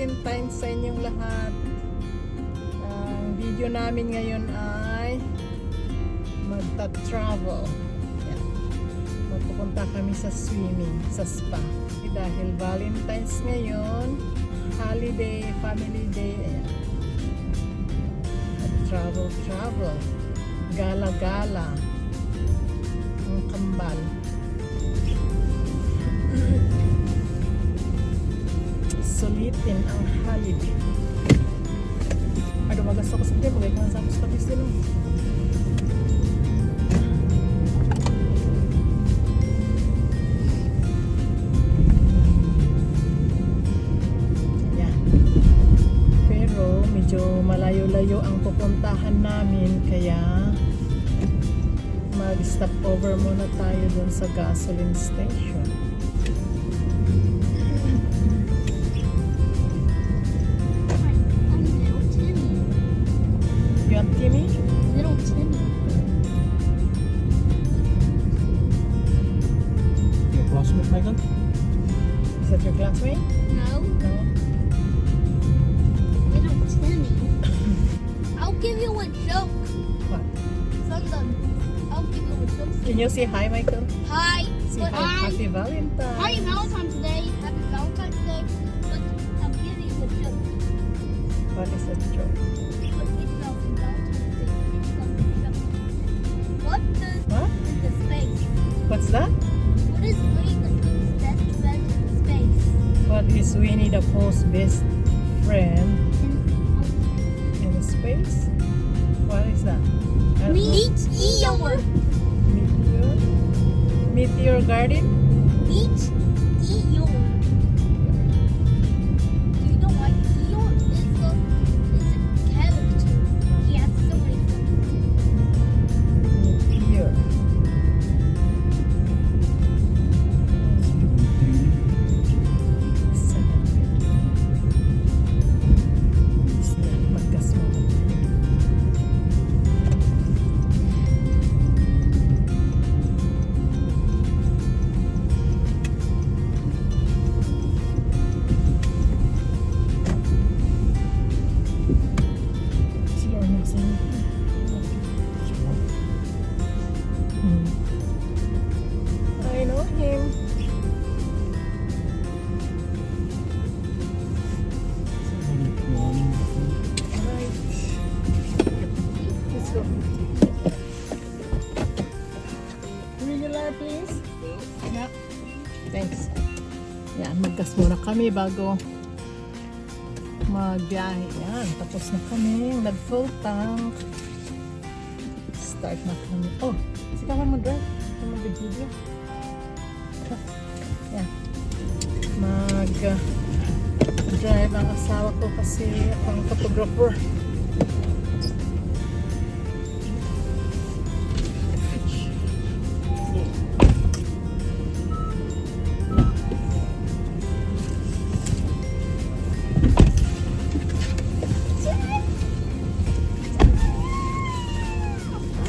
Valentine's sa inyong lahat. Ang video namin ngayon ay magta-travel. Yan. Magpupunta kami sa swimming, sa spa. Dahil Valentine's ngayon, holiday, family day. Ayan. Travel. Gala-gala. Ang kambal. Sulitin ang holiday. Aduh, magas ako sa tiyan. Bagay ka sa kapis din. Ayan. Pero medyo malayo-layo ang pupuntahan namin. Kaya mag-stop over muna tayo dun sa gasoline station. Timmy? Little Timmy. Your classmate, Megan? Is that your classmate? No. No. Little Timmy. I'll give you a joke. What? I'll give you a joke. Can you say hi, Michael? Hi. Say But hi. Happy Valentine's. Happy Valentine's Day. Happy Valentine's Day. But I'll give you a joke. What is that joke? But it's not Valentine's Day. It's not a joke. What What? is the space? What's that? What is Winnie the Pooh's best friend in space? What is Winnie the Pooh's best friend in space? What is that? I don't know. Meteor. Meteor? Meteor garden? Meteor. Do you know why Eeyore is a character? He has so many friends. Meteor. Magkas mo. Sila na sa I know him. Alright. Let's go. Regular, please. Yeah. Thanks. Yan, maggas muna kami bago magbiyahe. Yan, tapos na kami. Nag-full tank. Start na kami. Oh, sikawan mo drive. Mag-video. Yan. Mag-drive ang asawa ko kasi ang photographer.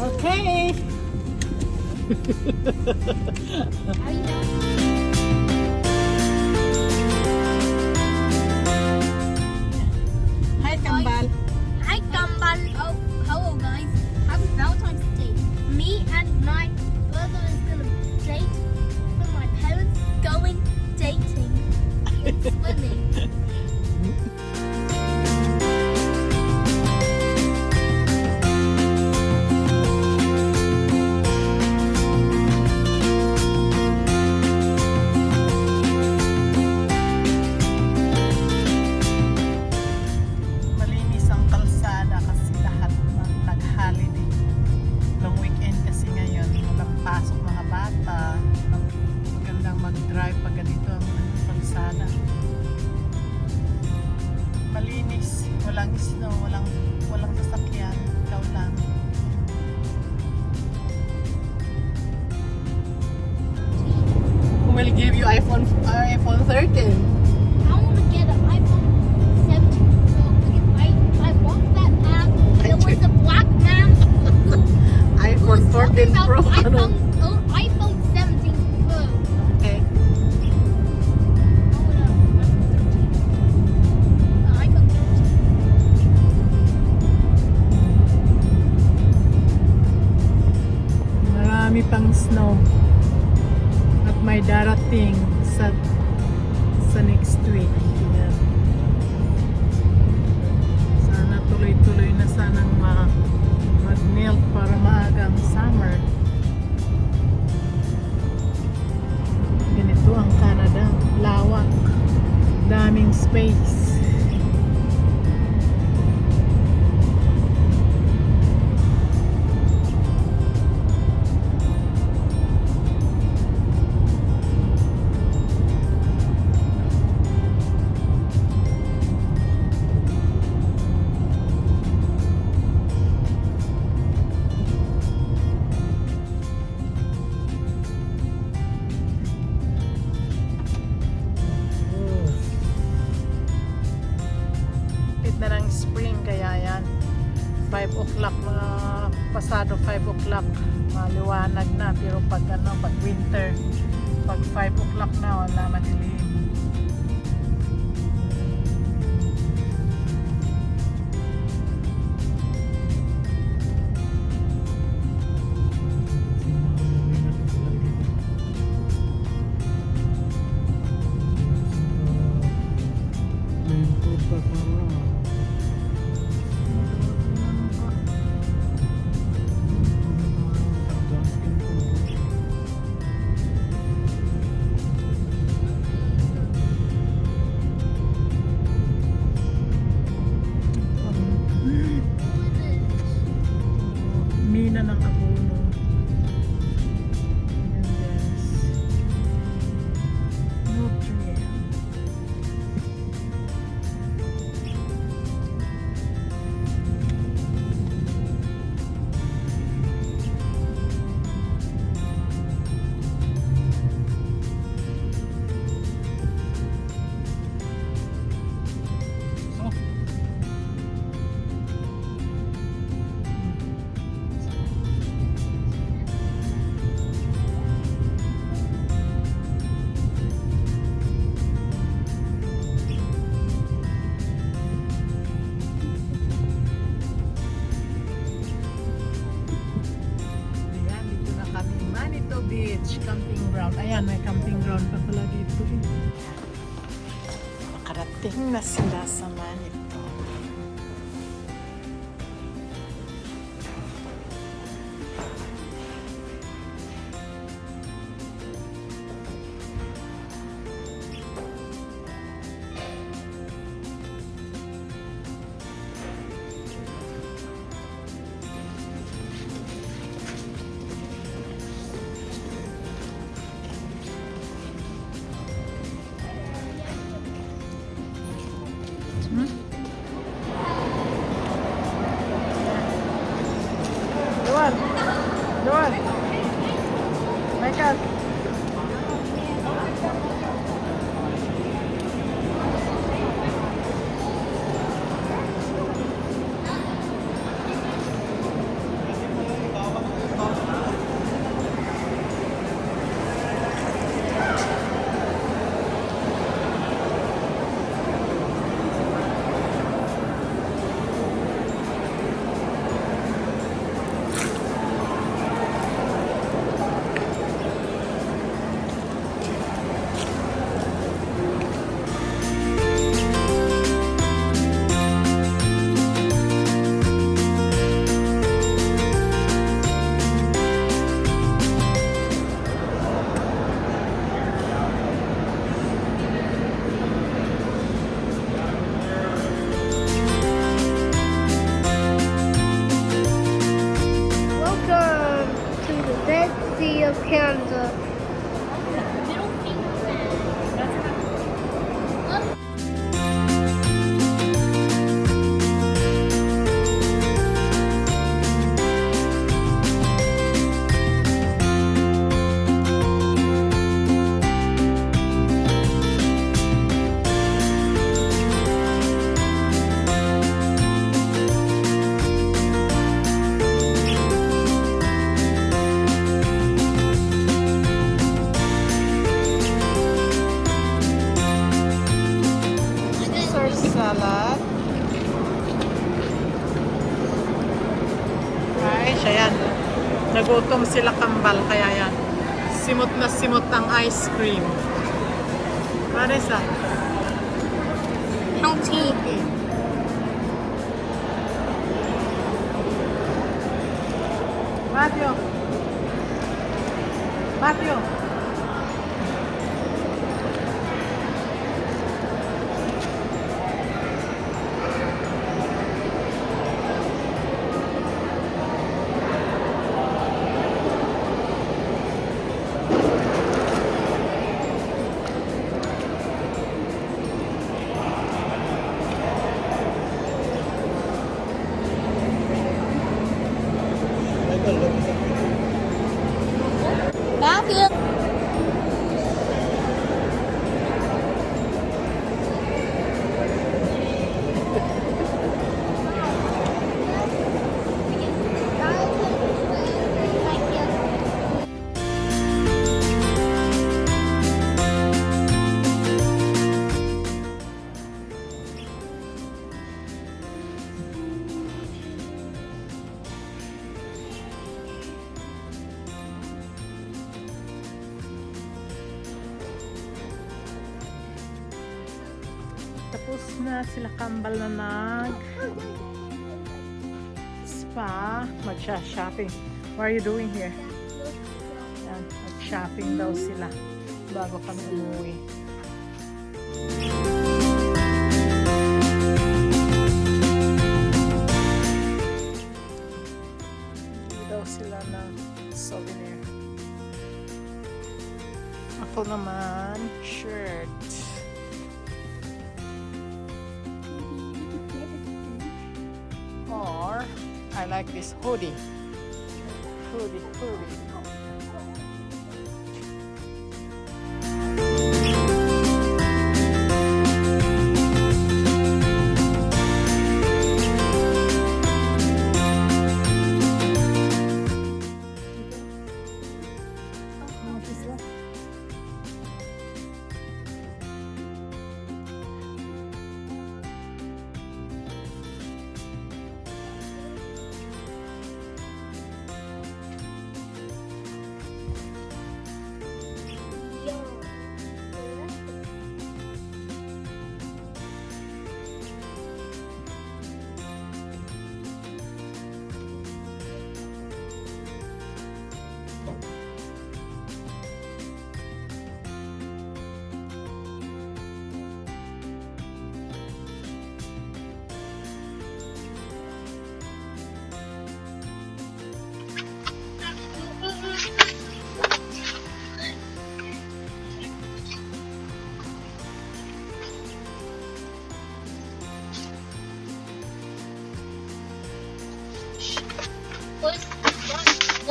Okay. Are you done? Hi, Kambal. Hi, Kambal. Oh, hello, guys. Happy Valentine's Day. Me and my brother is gonna date for my parents going dating and swimming. Malinis ang kalsada kasi lahat nag-holiday. Long weekend kasi ngayon, walang pasok mga bata. Magandang mag-drive pag ganito ang kalsada. Malinis, walang snow, walang sasakyan, ikaw lang. Who will give you iPhone 13? I want to get an iPhone 17 Pro because I bought that app. There was a black man who iPhone was talking 14 about Pro. Ano? iPhone 17 Pro. Okay. I want an iPhone 13. snow. At may darating sa next week. Yan. Sana tuloy-tuloy na sanang mag-melt para maagang summer. Ganito ang Canada. Lawak. Daming space. Na ng spring kaya yan 5 o'clock mga pasado 5 o'clock maliwanag na pero pag winter pag 5 o'clock na wala madilim. Mina ng abono. Ayan guys. Nutrient. Ayan, dito na kami. Manito Beach, camping ground. Ayan, may camping ground pa pala dito. Makarating na sila sa Manito. Luan! Luan! Michael! Welcome to the Dead Sea of Canada. Salad. Ay, siya yan. Nagutom sila kambal, kaya yan. Simot na simot ang ice cream. Vanessa. Healthy. Okay. Matthew. Matthew. Michael, look at that. Matthew. Tapos na sila kambal na nag spa, mag-shopping. What are you doing here? Yan, mag-shopping daw sila bago kami umuwi. Hindi daw sila ng souvenir. Ako naman, shirt. Or I like this hoodie. Hoodie.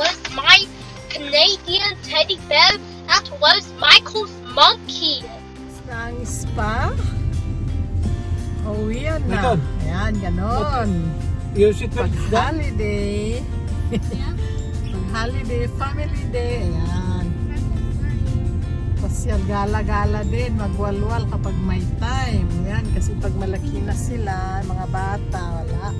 Was my Canadian teddy bear. That was Michael's monkey. Ang spa. Oh, yan na. Michael. Ayan, ganon. Your secret Pag is that? holiday. Yeah. Pag holiday, family day. Ayan. Pasyal, gala-gala din. Magwalwal kapag may time. Yan, kasi pag malaki na sila, mga bata, wala.